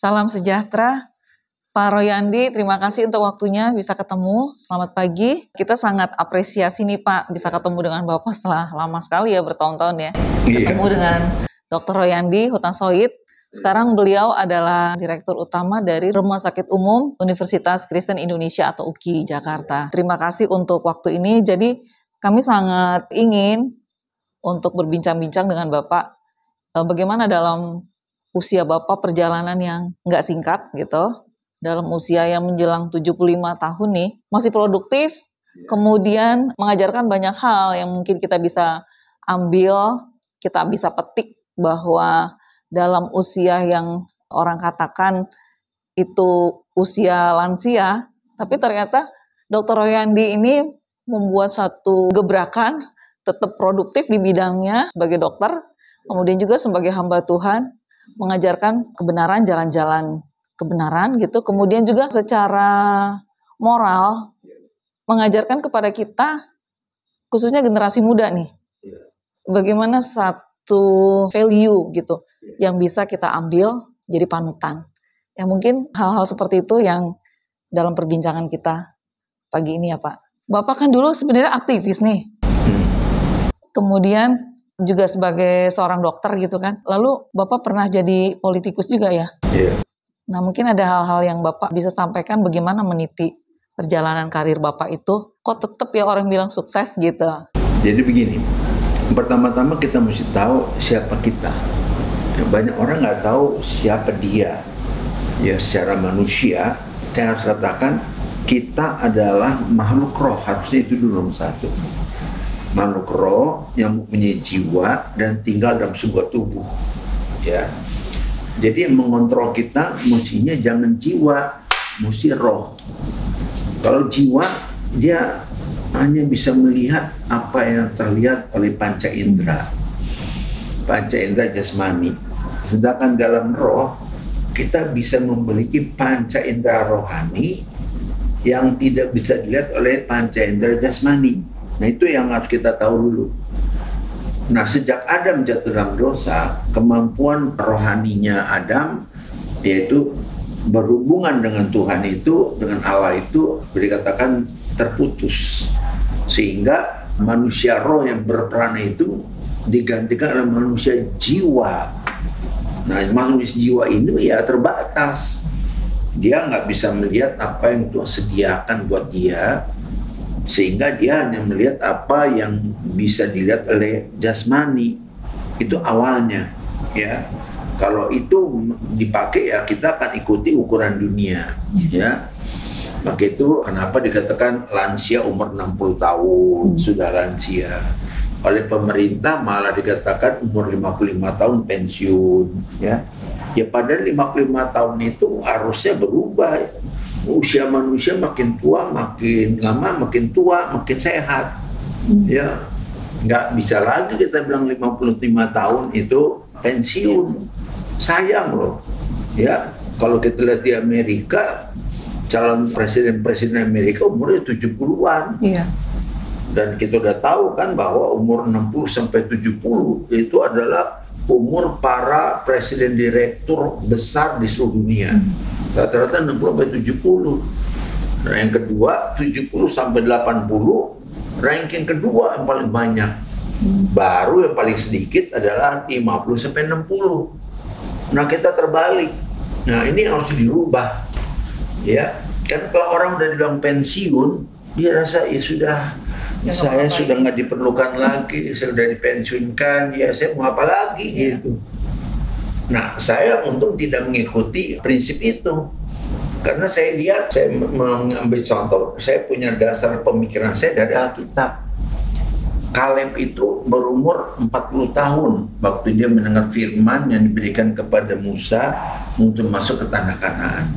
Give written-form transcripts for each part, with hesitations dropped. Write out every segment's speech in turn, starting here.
Salam sejahtera, Pak Royandi. Terima kasih untuk waktunya bisa ketemu. Selamat pagi. Kita sangat apresiasi nih Pak bisa ketemu dengan Bapak setelah lama sekali ya, bertahun-tahun ya. Ketemu dengan Dr. Royandi Hutansoit. Sekarang beliau adalah Direktur Utama dari Rumah Sakit Umum Universitas Kristen Indonesia atau UKI Jakarta. Terima kasih untuk waktu ini. Jadi kami sangat ingin untuk berbincang-bincang dengan Bapak. Bagaimana dalam usia Bapak perjalanan yang nggak singkat gitu. Dalam usia yang menjelang 75 tahun nih. Masih produktif. Kemudian mengajarkan banyak hal yang mungkin kita bisa ambil, kita bisa petik bahwa dalam usia yang orang katakan itu usia lansia, tapi ternyata Dr. Royandi ini membuat satu gebrakan, tetap produktif di bidangnya sebagai dokter, kemudian juga sebagai hamba Tuhan, mengajarkan kebenaran, jalan-jalan kebenaran gitu, kemudian juga secara moral, mengajarkan kepada kita, khususnya generasi muda nih, bagaimana satu value gitu, yang bisa kita ambil jadi panutan. Ya mungkin hal-hal seperti itu yang dalam perbincangan kita pagi ini ya Pak. Bapak kan dulu sebenarnya aktivis nih. Kemudian juga sebagai seorang dokter gitu kan. Lalu Bapak pernah jadi politikus juga ya? Iya. Nah mungkin ada hal-hal yang Bapak bisa sampaikan bagaimana meniti perjalanan karir Bapak itu. Kok tetap ya orang bilang sukses gitu? Jadi begini, pertama-tama kita mesti tahu siapa kita. Banyak orang nggak tahu siapa dia. Ya secara manusia, saya harus katakan kita adalah makhluk roh, harusnya itu dulu nomor satu. Makhluk roh yang mempunyai jiwa dan tinggal dalam sebuah tubuh. Ya, jadi yang mengontrol kita mestinya jangan jiwa, mesti roh. Kalau jiwa dia hanya bisa melihat apa yang terlihat oleh panca indera jasmani. Sedangkan dalam roh kita bisa memiliki panca indera rohani yang tidak bisa dilihat oleh panca indera jasmani. Nah itu yang harus kita tahu dulu. Nah sejak Adam jatuh dalam dosa, kemampuan rohaninya Adam yaitu berhubungan dengan Tuhan itu, dengan Allah itu dikatakan terputus. Sehingga manusia roh yang berperan itu digantikan oleh manusia jiwa. Nah manusia jiwa ini ya terbatas. Dia nggak bisa melihat apa yang Tuhan sediakan buat dia, sehingga dia hanya melihat apa yang bisa dilihat oleh jasmani. Itu awalnya ya. Kalau itu dipakai ya kita akan ikuti ukuran dunia ya. Maka itu kenapa dikatakan lansia umur 60 tahun sudah lansia. Oleh pemerintah malah dikatakan umur 55 tahun pensiun ya. Ya padahal 55 tahun itu harusnya berubah ya. Usia manusia makin tua, makin lama makin tua, makin sehat. Ya, nggak bisa lagi kita bilang 55 tahun itu pensiun. Sayang loh. Ya, kalau kita lihat di Amerika, calon presiden Amerika umurnya 70-an. Iya. Dan kita udah tahu kan bahwa umur 60 sampai 70 itu adalah umur para presiden direktur besar di seluruh dunia. Rata-rata 60 sampai 70. Nah, yang kedua 70 sampai 80, ranking kedua yang paling banyak. Baru yang paling sedikit adalah 50 sampai 60. Nah, kita terbalik. Nah, ini harus dirubah. Ya, kan kalau orang udah dibilang pensiun, dia rasa ya sudah saya sudah nggak diperlukan lagi, saya sudah dipensiunkan, ya saya mau apa lagi gitu. Nah, saya untung tidak mengikuti prinsip itu. Karena saya lihat, saya mengambil contoh, saya punya dasar pemikiran saya dari Alkitab. Kaleb itu berumur 40 tahun waktu dia mendengar firman yang diberikan kepada Musa untuk masuk ke tanah Kanaan.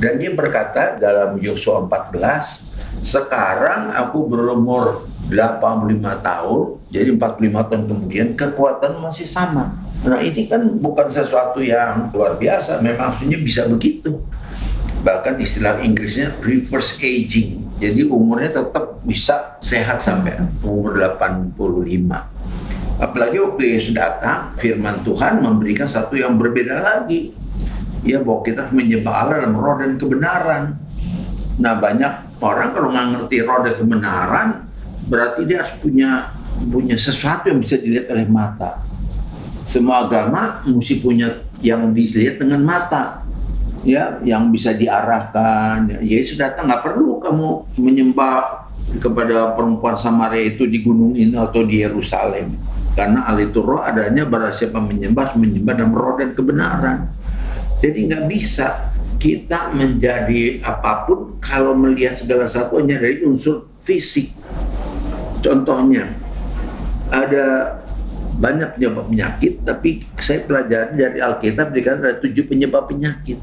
Dan dia berkata dalam Yosua 14, sekarang aku berumur 85 tahun, jadi 45 tahun kemudian kekuatan masih sama. Nah ini kan bukan sesuatu yang luar biasa, memang maksudnya bisa begitu. Bahkan istilah Inggrisnya reverse aging, jadi umurnya tetap bisa sehat sampai umur 85. Apalagi waktu Yesus datang, firman Tuhan memberikan satu yang berbeda lagi. ya bahwa kita harus menyembah Allah dalam roh dan kebenaran. Nah, banyak orang kalau nggak ngerti roh dan kebenaran, berarti dia harus punya sesuatu yang bisa dilihat oleh mata. Semua agama mesti punya yang dilihat dengan mata, ya, yang bisa diarahkan. Yesus datang, nggak perlu kamu menyembah kepada perempuan Samaria itu di gunung ini atau di Yerusalem, karena Allah itu roh adanya, barang siapa menyembah dalam roh dan kebenaran. Jadi nggak bisa kita menjadi apapun kalau melihat segala sesuatu hanya dari unsur fisik. Contohnya, ada banyak penyebab penyakit, tapi saya pelajari dari Alkitab dikatakan ada 7 penyebab penyakit.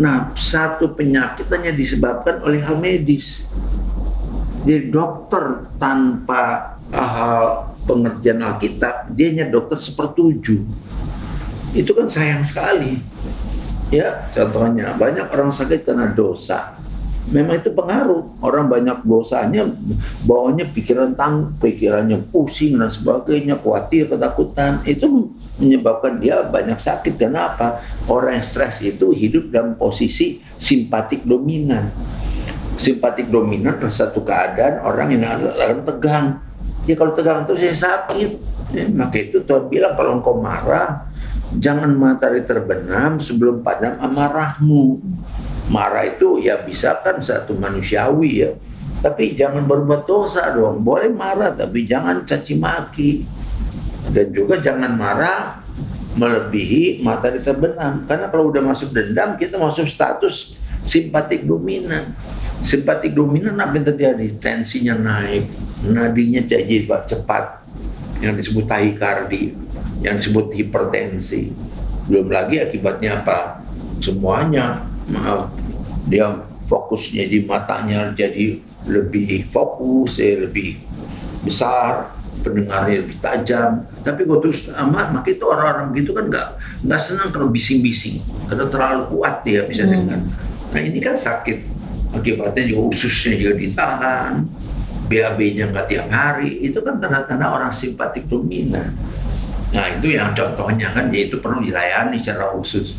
Nah, satu penyakit hanya disebabkan oleh hal medis. Jadi dokter tanpa pengertian Alkitab, dia hanya dokter sepertujuh. Itu kan sayang sekali. Ya, contohnya banyak orang sakit karena dosa. Memang itu pengaruh. Orang banyak dosanya, bawahnya pikirannya pusing dan sebagainya, khawatir, ketakutan. Itu menyebabkan dia banyak sakit. Kenapa? Orang yang stres itu hidup dalam posisi simpatik dominan. Simpatik dominan adalah satu keadaan orang yang dalam tegang. Ya, kalau tegang terus saya sakit. Ya, maka itu Tuhan bilang, kalau engkau marah, jangan matahari terbenam sebelum padam amarahmu. Marah itu ya bisa kan satu manusiawi ya, tapi jangan berbuat dosa dong. Boleh marah tapi jangan caci maki, dan juga jangan marah melebihi matahari terbenam, karena kalau udah masuk dendam kita masuk status simpatik dominan. Simpatik dominan apa yang terjadi? Tensinya naik, nadinya jadi cepat, yang disebut tahikardi, yang disebut hipertensi. Belum lagi akibatnya apa? Semuanya, dia fokusnya di matanya jadi lebih fokus, lebih besar, pendengarnya lebih tajam. Tapi kalau terus maka itu orang-orang gitu kan nggak senang kalau bising-bising, karena terlalu kuat dia bisa dengar. Nah, ini kan sakit, akibatnya juga ususnya juga ditahan, BAB-nya nggak tiap hari. Itu kan tanda-tanda orang simpatik dominan. Nah, itu yang contohnya kan, yaitu perlu dilayani secara khusus.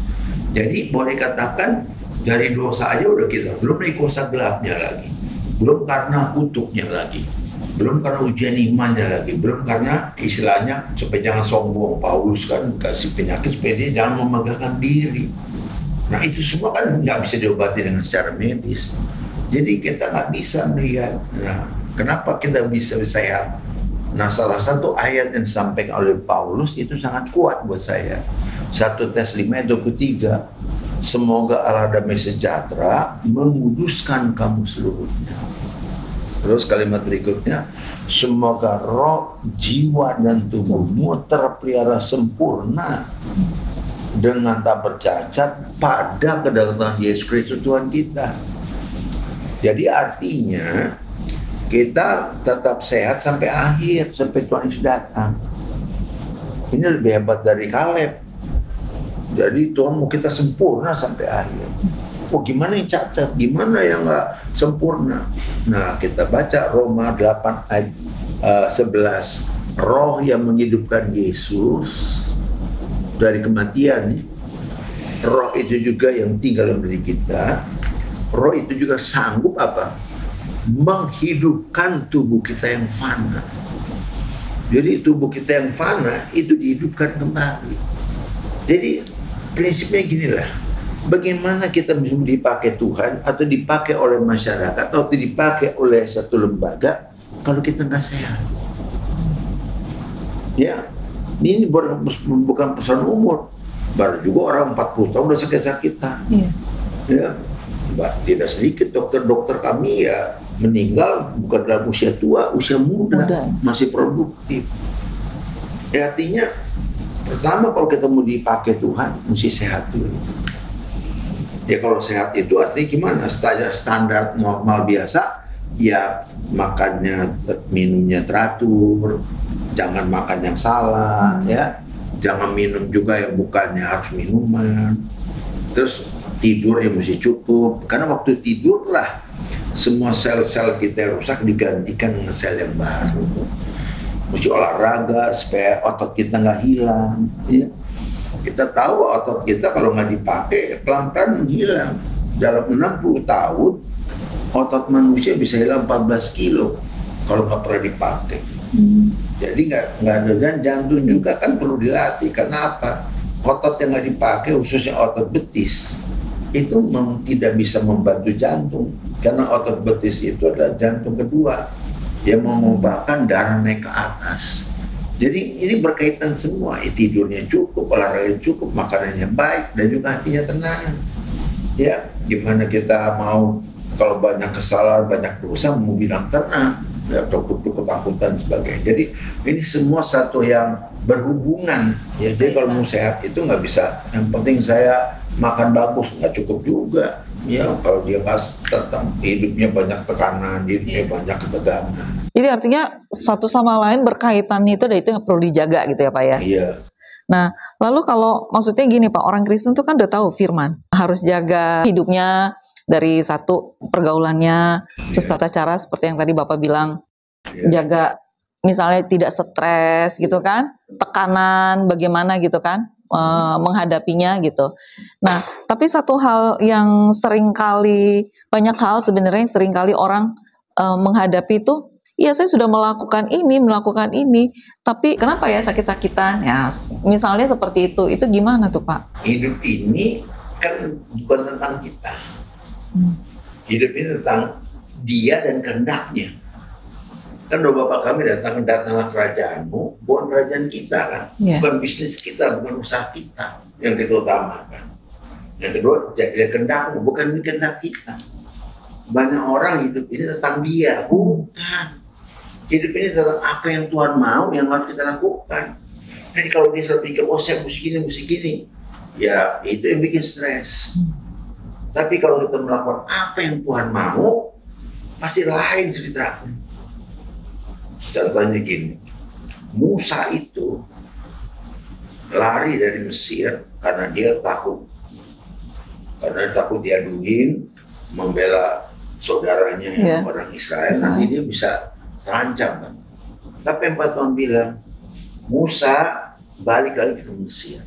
Jadi boleh katakan dari dosa aja udah kita, belum dari kuasa gelapnya lagi, belum karena kutuknya lagi, belum karena ujian imannya lagi, belum karena istilahnya supaya jangan sombong. Paulus kan kasih penyakit supaya dia jangan memegahkan diri. Nah, itu semua kan nggak bisa diobati dengan secara medis. Jadi kita nggak bisa melihat. Nah, kenapa kita bisa sehat? Nah, salah satu ayat yang disampaikan oleh Paulus itu sangat kuat buat saya. 1 Tessalonikus 5:23. Semoga Allah damai sejahtera menguduskan kamu seluruhnya. Terus kalimat berikutnya, semoga roh, jiwa, dan tubuhmu terpelihara sempurna dengan tak bercacat pada kedatangan Yesus Kristus Tuhan kita. Jadi artinya kita tetap sehat sampai akhir, sampai Tuhan Yesus datang. Ini lebih hebat dari Kaleb. Jadi Tuhan mau kita sempurna sampai akhir. Oh, gimana yang cacat? Gimana yang nggak sempurna? Nah, kita baca Roma 8 ayat 11. Roh yang menghidupkan Yesus dari kematian, roh itu juga yang tinggal dalam diri kita. Roh itu juga sanggup apa? Menghidupkan tubuh kita yang fana. Jadi tubuh kita yang fana itu dihidupkan kembali. Jadi prinsipnya ginilah, bagaimana kita bisa dipakai Tuhan atau dipakai oleh masyarakat atau dipakai oleh satu lembaga kalau kita nggak sehat? Ya, ini bukan persoalan umur. Baru juga orang 40 tahun udah sakit-sakitan. Ya, tidak sedikit dokter-dokter kami ya meninggal bukan dalam usia tua, usia muda. Masih produktif. Ya, artinya pertama kalau kita mau dipakai Tuhan mesti sehat dulu. Ya, kalau sehat itu artinya gimana? Standar normal biasa, ya makannya, minumnya teratur, jangan makan yang salah, ya, jangan minum juga yang bukannya harus minuman. Terus tidur yang mesti cukup, karena waktu tidurlah semua sel-sel kita yang rusak digantikan dengan sel yang baru. Mesti olahraga supaya otot kita nggak hilang, ya. Kita tahu otot kita kalau nggak dipakai pelan-pelan menghilang. Dalam 60 tahun otot manusia bisa hilang 14 kilo kalau nggak pernah dipakai. Jadi nggak ada, dan jantung juga kan perlu dilatih. Kenapa? Otot yang nggak dipakai, khususnya otot betis, itu tidak bisa membantu jantung, karena otot betis itu adalah jantung kedua yang memombakan darah naik ke atas. Jadi ini berkaitan semua, tidurnya cukup, olahraga cukup, makanannya baik, dan juga hatinya tenang. Ya, gimana kita mau kalau banyak kesalahan, banyak dosa, mau bilang tenang, ya takut-takutan sebagainya. Jadi ini semua satu yang berhubungan. Ya, jadi kalau mau sehat itu nggak bisa, yang penting saya makan bagus, nggak cukup juga. Ya, kalau dia nggak tetap hidupnya banyak tekanan, hidupnya banyak ketegangan. Jadi artinya satu sama lain berkaitan itu, dan itu yang perlu dijaga gitu ya Pak ya? Iya. Nah, lalu kalau maksudnya gini Pak, orang Kristen tuh kan udah tahu firman, harus jaga hidupnya dari satu pergaulannya, terus tata cara seperti yang tadi Bapak bilang, jaga misalnya tidak stres gitu kan, tekanan bagaimana gitu kan, menghadapinya gitu. Nah, tapi satu hal yang seringkali, banyak hal sebenarnya yang seringkali orang menghadapi itu, iya saya sudah melakukan ini, tapi kenapa ya sakit-sakitan? Ya, misalnya seperti itu gimana tuh Pak? Hidup ini kan bukan tentang kita. Hidup ini tentang dia dan kehendaknya. Kan doa Bapak kami datanglah kerajaanmu, bukan kerajaan kita kan, bukan bisnis kita, bukan usaha kita yang kita utamakan. Yang kedua, jadilah kehendakmu, bukan kehendak kita. Banyak orang hidup ini tentang dia, bukan. Hidup ini tentang apa yang Tuhan mau, yang harus kita lakukan. Jadi kalau dia selalu pikir, oh saya mesti gini, ya itu yang bikin stres. Tapi kalau kita melakukan apa yang Tuhan mau, pasti lain ceritanya. Contohnya gini, Musa itu lari dari Mesir karena dia takut. Karena takut diaduin, membela saudaranya yang orang Israel, nanti dia bisa terancam kan. Tapi 4 tahun bilang, Musa balik lagi ke Mesir.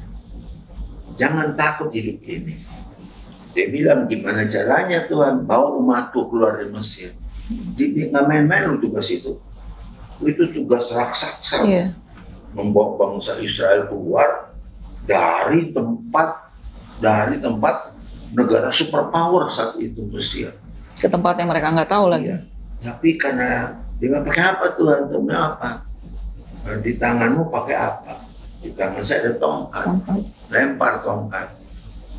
Jangan takut hidup ini. Dia bilang, gimana caranya Tuhan bawa umatku keluar dari Mesir? Dia nggak main-main loh tugas itu. Itu tugas raksasa, membawa bangsa Israel keluar dari tempat negara superpower saat itu, Mesir, ke tempat yang mereka nggak tahu lagi. Tapi karena dia pakai apa Tuhan? Tuhan apa? Di tanganmu pakai apa? Di tangan saya ada tongkat. Lempar tongkat.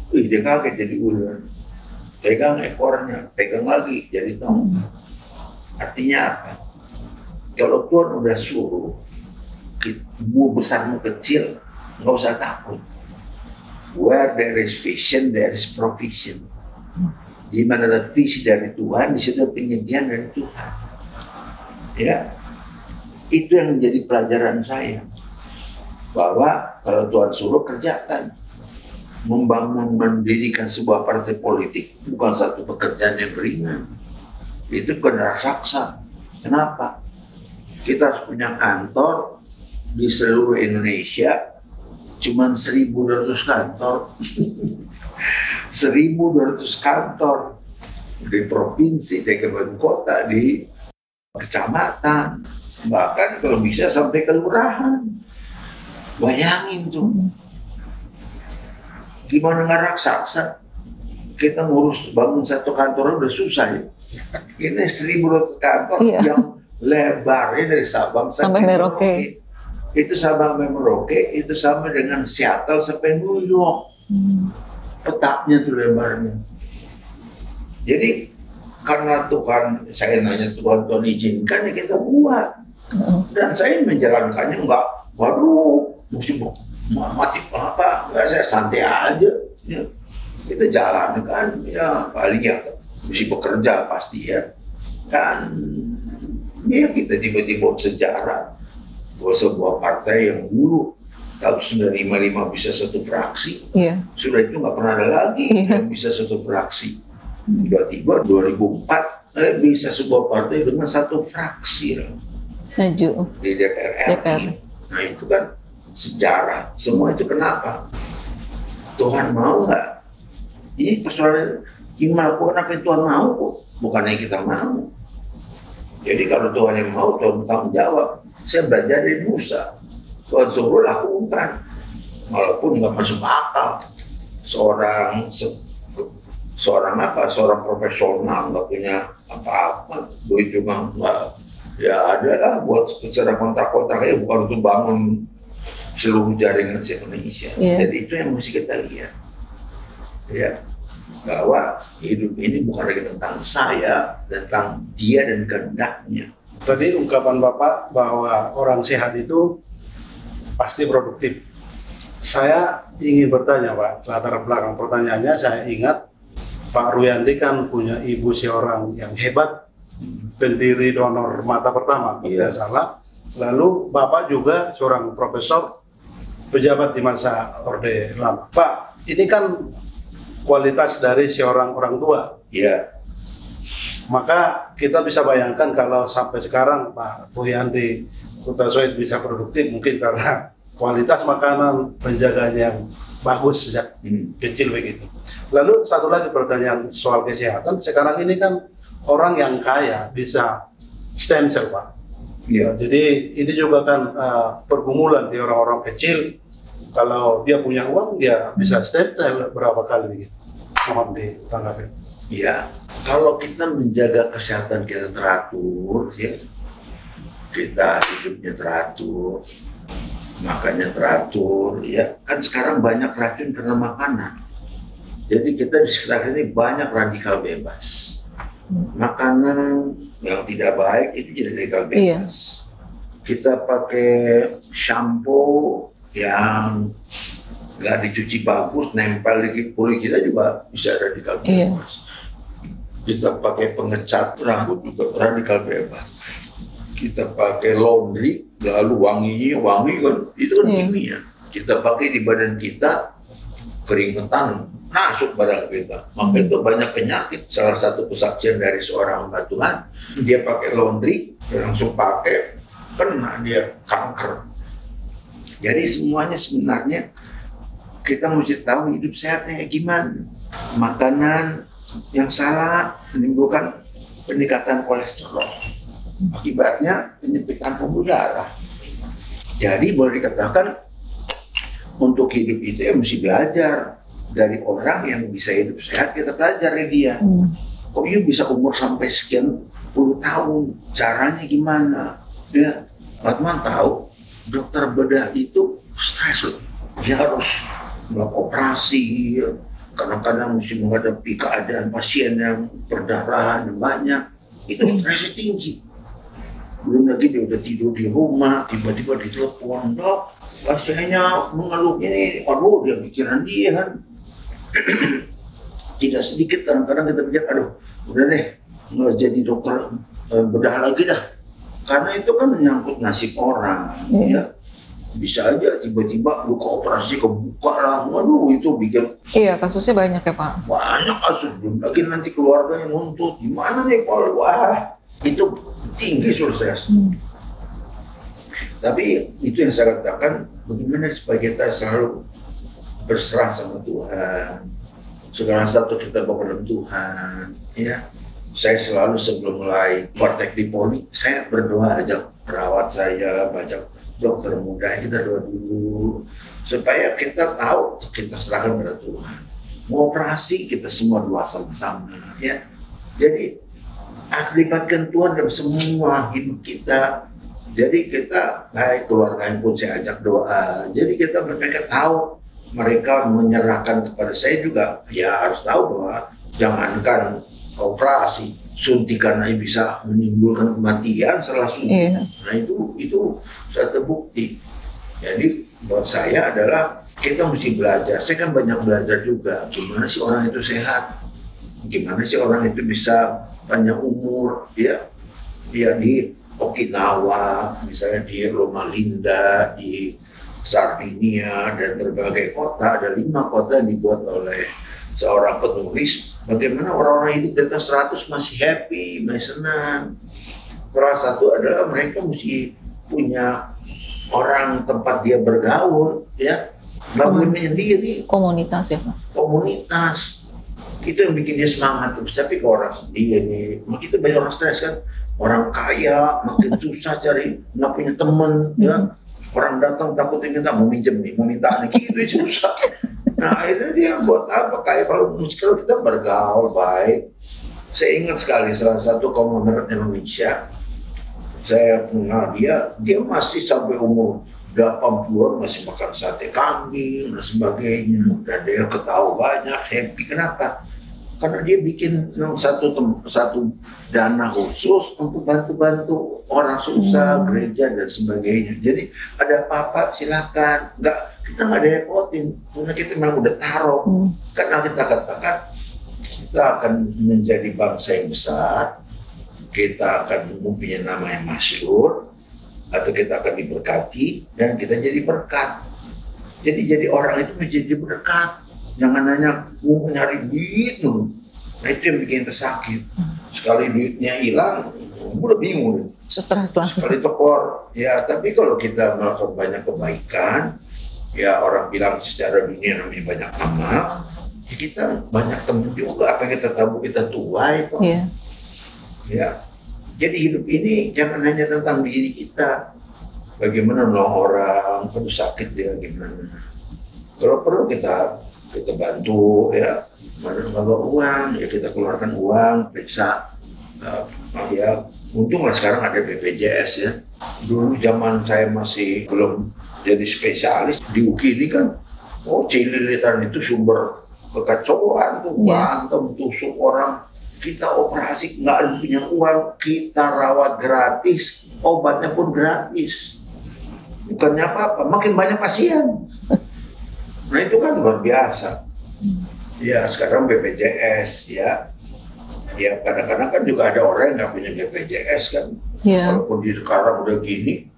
Dia kaget jadi ular. Pegang ekornya, pegang lagi jadi tongkat. Artinya apa? Kalau Tuhan udah suruh, mau besar mau kecil, nggak usah takut. Where there is vision, there is provision. Di mana ada visi dari Tuhan, di situ penyediaan dari Tuhan. Ya, itu yang menjadi pelajaran saya. Bahwa kalau Tuhan suruh, kerjakan. Mendirikan sebuah partai politik bukan satu pekerjaan yang ringan. Itu bukan raksasa. Kenapa? Kita harus punya kantor di seluruh Indonesia, cuman 1.200 kantor. 1.200 kantor di provinsi, di kabupaten kota, di kecamatan, bahkan kalau bisa sampai kelurahan. Bayangin tuh, gimana nggak raksasa? Kita ngurus bangun satu kantor udah susah ya. Ini 1.200 kantor yang lebarnya dari Sabang sampai Merauke. Itu Sabang sampai Merauke, itu sama dengan Seattle sampai New York. Petaknya tuh lebarnya. Jadi karena Tuhan, saya nanya Tuhan izinkan ya kita buat. Dan saya menjalankannya enggak, waduh, mesti mati apa? Enggak, saya santai aja. Ya. Kita jalankan, ya paling ya mesti bekerja pasti ya. Kan ya kita tiba-tiba sejarah bahwa sebuah partai yang dulu tahun 1955 bisa satu fraksi, sudah itu nggak pernah ada lagi yang bisa satu fraksi. Tiba-tiba 2004 bisa sebuah partai dengan satu fraksi di DPR RI. Nah itu kan sejarah. Semua itu kenapa? Tuhan mau nggak? Ini persoalan yang melakukan apa yang Tuhan mau kok, bukannya kita mau. Jadi kalau Tuhan yang mau, Tuhan bertanggung jawab. Saya belajar dari Musa, Tuhan suruh lakukan, walaupun nggak masuk akal. Seorang profesional nggak punya apa-apa, duit juga nggak, ya adalah buat secara kontrak-kontraknya bukan untuk bangun seluruh jaringan Indonesia. Jadi itu yang mesti kita lihat, ya, bahwa hidup ini bukan lagi tentang saya, tentang dia dan kehendaknya. Tadi ungkapan Bapak bahwa orang sehat itu pasti produktif. Saya ingin bertanya, Pak, latar belakang pertanyaannya saya ingat Pak Ruyandi kan punya ibu seorang yang hebat, pendiri donor mata pertama, tidak salah. Lalu Bapak juga seorang profesor, pejabat di masa Orde Lama. Pak, ini kan kualitas dari seorang orang tua. Iya. Maka kita bisa bayangkan kalau sampai sekarang Pak Ruyandi Kutasoid bisa produktif mungkin karena kualitas makanan, penjaganya yang bagus sejak kecil begitu. Lalu satu lagi pertanyaan soal kesehatan, sekarang ini kan orang yang kaya bisa stem cell, Pak. Iya. Jadi ini juga kan pergumulan di orang-orang kecil, kalau dia punya uang dia bisa stem cell berapa kali begitu. Mohon ditanggapi. Ya, kalau kita menjaga kesehatan kita teratur, ya, kita hidupnya teratur, makannya teratur, ya, kan sekarang banyak racun karena makanan. Jadi kita di sekitar ini banyak radikal bebas. Makanan yang tidak baik itu jadi radikal bebas. Kita pakai shampoo yang nggak dicuci bagus, nempel di kulit kita juga bisa radikal bebas. Kita pakai pengecat rambut juga radikal bebas. Kita pakai laundry, lalu wanginya wangi kan, itu kan kimia. Kita pakai di badan kita, keringetan masuk badan kita. Maka itu banyak penyakit. Salah satu kesaksian dari seorang hamba Tuhan, dia pakai laundry, dia langsung pakai, kena dia kanker. Jadi semuanya sebenarnya kita mesti tahu hidup sehatnya gimana. Makanan yang salah menimbulkan peningkatan kolesterol. Akibatnya penyempitan pembuluh darah. Jadi boleh dikatakan untuk hidup itu ya mesti belajar dari orang yang bisa hidup sehat. Kita belajar dari dia. Kok dia bisa umur sampai sekian puluh tahun? Caranya gimana? Ya, Batman tahu dokter bedah itu stres loh. Dia harus melakukan operasi. Ya. Kadang-kadang mesti menghadapi keadaan pasien yang perdarahan banyak, itu stresnya tinggi. Belum lagi dia udah tidur di rumah, tiba-tiba ditelepon, dok, pasiennya mengeluh ini, waduh dia pikiran dia kan. Tidak sedikit kadang-kadang kita pikir, aduh udah deh, nggak jadi dokter bedah lagi dah. Karena itu kan menyangkut nasib orang, ya. Bisa aja tiba-tiba luka operasi kebuka lah, waduh itu bikin. Iya, kasusnya banyak ya Pak. Banyak kasus, belum lagi nanti keluarga yang nuntut, gimana nih Pak? Wah, itu tinggi stres. Tapi itu yang saya katakan, bagaimana supaya kita selalu berserah sama Tuhan, segala satu kita bawa dalam Tuhan, ya. Saya selalu sebelum mulai praktek di Poli, saya berdoa aja perawat saya, baca dokter muda, kita doa dulu supaya kita tahu kita serahkan pada Tuhan. Mau operasi kita semua doa sama-sama, ya. Jadi libatkan Tuhan dalam semua hidup kita. Jadi kita baik keluarga pun saya ajak doa. Jadi mereka tahu, mereka menyerahkan kepada saya juga. Ya harus tahu bahwa jangankan operasi, suntikan aja bisa menimbulkan kematian setelah suntik. Nah itu sudah terbukti. Jadi buat saya adalah kita mesti belajar. Saya kan banyak belajar juga. Gimana sih orang itu sehat? Gimana sih orang itu bisa panjang umur? Ya di Okinawa, misalnya di Loma Linda, di Sardinia dan berbagai kota. Ada 5 kota yang dibuat oleh seorang penulis, bagaimana orang-orang hidup di atas 100 masih happy, masih senang. Salah satu adalah mereka mesti punya orang tempat dia bergaul, ya. nggak boleh menyendiri. Komunitas ya Pak? Komunitas itu yang bikin dia semangat terus. Tapi kalau orang sendiri, makin banyak orang stres kan. Orang kaya makin susah cari, nggak punya temen, ya. Orang datang takutnya minta, mau minjem nih, mau minta nih, gitu susah. Nah akhirnya dia buat apa? Kayak kalau kita bergaul baik. Saya ingat sekali salah satu konglomerat Indonesia, saya kenal dia masih sampai umur 80-an masih makan sate kambing dan sebagainya. Dan dia ketawa banyak, happy. Kenapa? Karena dia bikin satu dana khusus untuk bantu-bantu orang susah, gereja dan sebagainya. Jadi ada apa-apa silakan, kita nggak direpotin, karena kita memang udah taruh. Karena kita katakan kita akan menjadi bangsa yang besar, kita akan mempunyai nama yang masyhur, atau kita akan diberkati dan kita jadi berkat. Jadi orang itu menjadi berkat. Jangan hanya mau nyari duit dulu. Nah itu yang bikin kita sakit. Sekali duitnya hilang, udah bingung. Stres. Sekali tekor. Ya, tapi kalau kita melakukan banyak kebaikan, ya orang bilang secara dunia namanya banyak amal, ya kita banyak teman juga. Apa yang kita tabur kita tuai kok. Yeah. Ya. Jadi hidup ini jangan hanya tentang diri kita. Bagaimana nolong orang, kalau sakit ya gimana. Kalau perlu kita bantu ya, mana nggak bawa uang ya kita keluarkan uang, periksa ya. Untunglah sekarang ada BPJS ya. Dulu zaman saya masih belum jadi spesialis di UKI ini kan, cililitan itu sumber kekacauan tuh, berantem, tusuk orang. Kita operasi nggak punya uang, kita rawat gratis, obatnya pun gratis. Bukannya apa-apa, makin banyak pasien. Nah itu kan luar biasa. Ya sekarang BPJS ya kadang-kadang kan juga ada orang yang nggak punya BPJS kan. Walaupun di sekarang udah gini,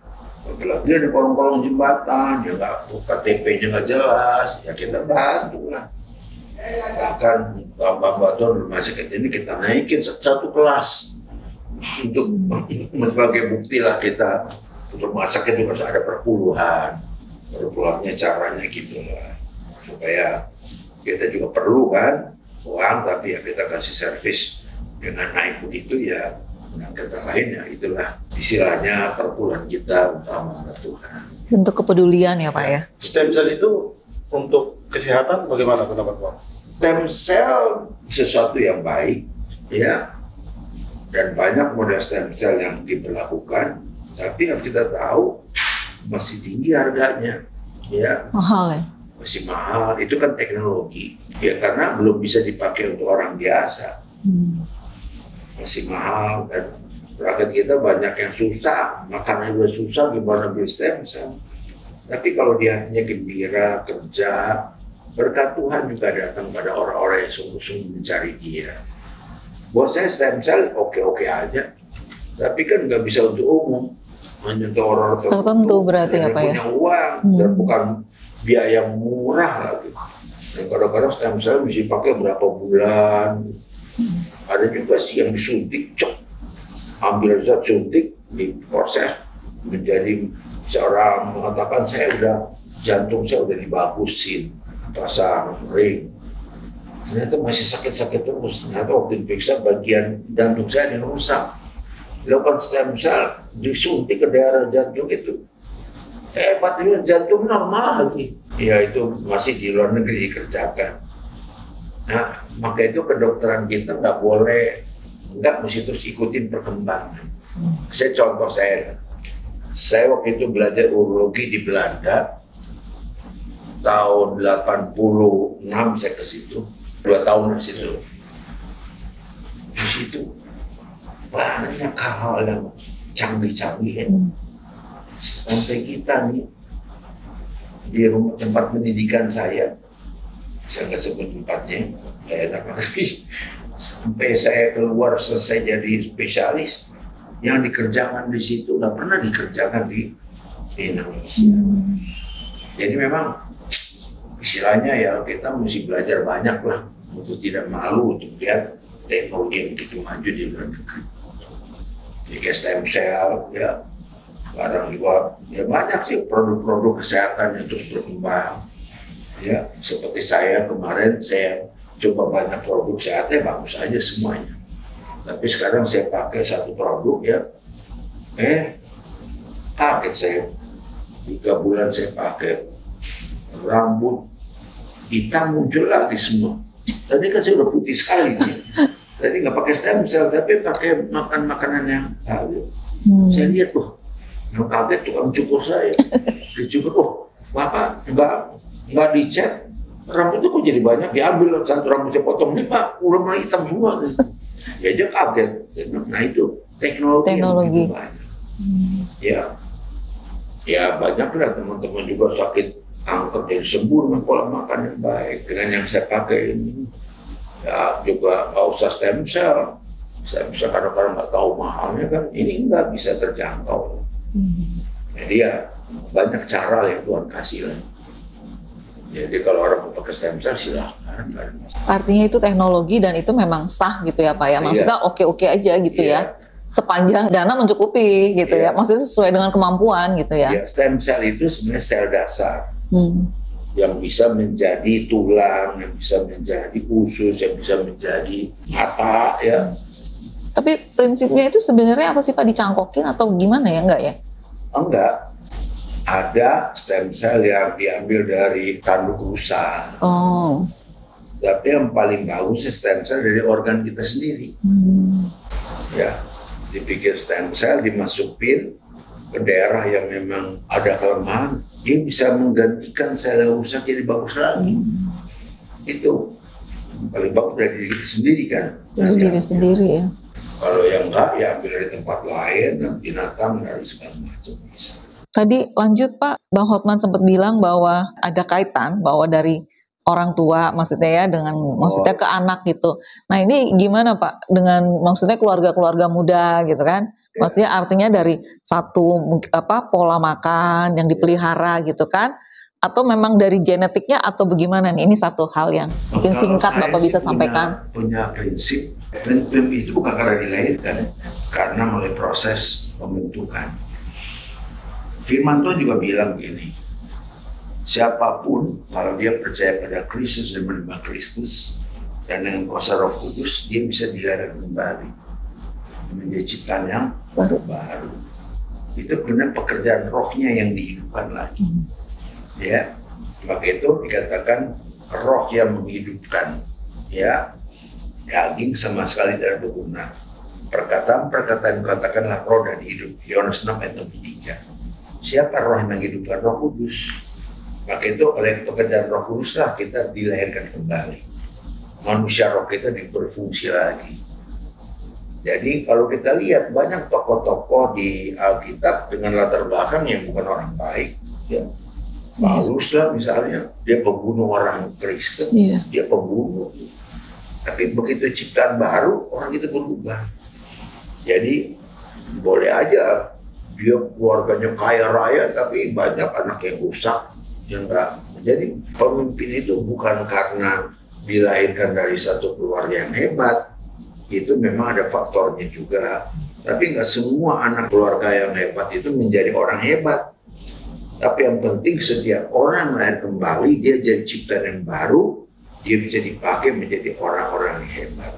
apalagi ada kolong-kolong jembatan, ya nggak, KTP-nya nggak jelas, ya kita bantu lah. Bahkan Bapak rumah sakit ini kita naikin satu kelas untuk sebagai bukti lah kita. Untuk rumah sakit juga harus ada perpuluhannya caranya gitu lah, supaya kita juga perlu kan uang, tapi ya kita kasih servis dengan naik begitu ya. Dengan kata lain ya itulah istilahnya perpuluhan kita utama Tuhan. Bentuk kepedulian ya Pak ya. Stem cell itu untuk kesehatan bagaimana pendapat Pak? Stem cell sesuatu yang baik ya, dan banyak model stem cell yang diberlakukan. Tapi harus kita tahu masih tinggi harganya, ya. Mahal ya? Masih mahal. Itu kan teknologi, ya karena belum bisa dipakai untuk orang biasa. Masih mahal dan rakyat kita banyak yang susah, makannya udah susah, gimana beli stem cell. Tapi kalau di hatinya gembira, kerja, berkat Tuhan juga datang pada orang-orang yang sungguh-sungguh mencari Dia. Buat saya stem cell oke-oke aja, tapi kan nggak bisa untuk umum. Hanya untuk orang tertentu berarti ya Pak ya? Punya uang dan bukan biaya murah lagi. Dan kadang-kadang stem cell bisa dipakai berapa bulan. Ada juga sih yang disuntik, ambil zat suntik, diproses menjadi seorang mengatakan jantung saya udah dibagusin, pasang ring. Ternyata masih sakit-sakit terus. Ternyata waktu diperiksa bagian jantung saya yang rusak. Dilakukan stem cell, disuntik ke daerah jantung itu. Hebat, ini jantung normal lagi. Ya itu masih di luar negeri dikerjakan. Nah, maka itu kedokteran kita nggak mesti terus ikutin perkembangan. Contoh saya waktu itu belajar urologi di Belanda, tahun 86 saya ke situ, 2 tahun di situ. Di situ banyak hal yang canggih-canggih ya. Sampai kita nih di rumah tempat pendidikan saya nggak sebut tempatnya, enak lagi. Sampai saya keluar selesai jadi spesialis, yang dikerjakan di situ nggak pernah dikerjakan di Indonesia. Jadi memang istilahnya ya kita mesti belajar banyak lah untuk tidak malu untuk lihat teknologi yang begitu maju di luar negeri. Jadi stem cell ya, sekarang juga ya banyak sih produk-produk kesehatan yang terus berkembang. Ya, seperti saya kemarin saya coba banyak produk sehatnya bagus aja semuanya. Tapi sekarang saya pakai satu produk ya, kaget saya. 3 bulan saya pakai, rambut hitam muncul lagi semua. Tadi kan saya udah putih sekali nih. Tadi nggak pakai stem cell, tapi pakai makan makanan yang saya lihat yang kaget tukang cukur saya. Dicukur, Bapak nggak dicat, rambutnya kok jadi banyak, diambil satu rambut saya potong nih Pak, udah mulai hitam semua. Ya dia kaget. Nah itu teknologi. Yang banyak. Ya banyaklah teman-teman juga sakit kanker jadi sembuh dengan pola makan yang baik dengan yang saya pakai ini. Ya juga nggak usah stem cell. Stem cell kadang-kadang nggak tahu mahalnya kan, ini nggak bisa terjangkau. Jadi ya banyak cara yang Tuhan kasih lah. Jadi kalau orang mau pakai stem cell silahkan. Artinya itu teknologi dan itu memang sah gitu ya Pak ya. Maksudnya oke-oke aja gitu ya. Sepanjang dana mencukupi gitu ya. Maksudnya sesuai dengan kemampuan gitu ya. Stem cell itu sebenarnya sel dasar. Yang bisa menjadi tulang, yang bisa menjadi usus, yang bisa menjadi mata ya. Tapi prinsipnya itu sebenarnya apa sih Pak, dicangkokin atau gimana ya? Enggak ya? Enggak. Ada stem cell yang diambil dari tanduk rusa. Tapi yang paling bagus stem cell dari organ kita sendiri. Ya, dibikin stem cell, dimasukin ke daerah yang memang ada kelemahan, dia bisa menggantikan sel yang rusak jadi bagus lagi. Itu paling bagus dari diri kita sendiri kan. Dari diri sendiri ya. Kalau yang enggak, ya ambil dari tempat lain, binatang, dari segala macam bisa. Tadi lanjut Pak, Bang Hotman sempat bilang bahwa ada kaitan bahwa dari orang tua maksudnya ya dengan maksudnya ke anak gitu. Nah ini gimana Pak dengan maksudnya keluarga-keluarga muda gitu kan? Maksudnya artinya dari satu pola makan yang dipelihara gitu kan? Atau memang dari genetiknya atau bagaimana nih? Ini satu hal yang mungkin singkat Bapak bisa sampaikan. Punya prinsip itu bukan karena dilahirkan, karena melalui proses pembentukan. Firman Tuhan juga bilang begini, siapapun kalau dia percaya pada Kristus dan menerima Kristus dan dengan kuasa Roh Kudus, dia bisa dilahirkan kembali menjadi ciptaan yang baru. Itu benar pekerjaan rohnya yang dihidupkan lagi. Ya, maka itu dikatakan roh yang menghidupkan. Ya, daging sama sekali tidak berguna. Perkataan-perkataan katakanlah roh dan hidup. Yohanes 6 ayat 3. Siapa roh yang menghidupkan? Roh Kudus. Maka itu oleh pekerjaan Roh Kudus lah kita dilahirkan kembali. Manusia roh kita berfungsi lagi. Jadi kalau kita lihat banyak tokoh-tokoh di Alkitab dengan latar belakang yang bukan orang baik, ya. Paulus lah misalnya, dia pembunuh orang Kristen, dia pembunuh. Tapi begitu ciptaan baru, orang itu berubah. Jadi boleh aja dia keluarganya kaya raya, tapi banyak anak yang rusak. Yang enggak. Jadi pemimpin itu bukan karena dilahirkan dari satu keluarga yang hebat, itu memang ada faktornya juga. Tapi nggak semua anak keluarga yang hebat itu menjadi orang hebat. Tapi yang penting setiap orang lahir kembali, dia jadi ciptaan yang baru, dia bisa dipakai menjadi orang-orang yang hebat.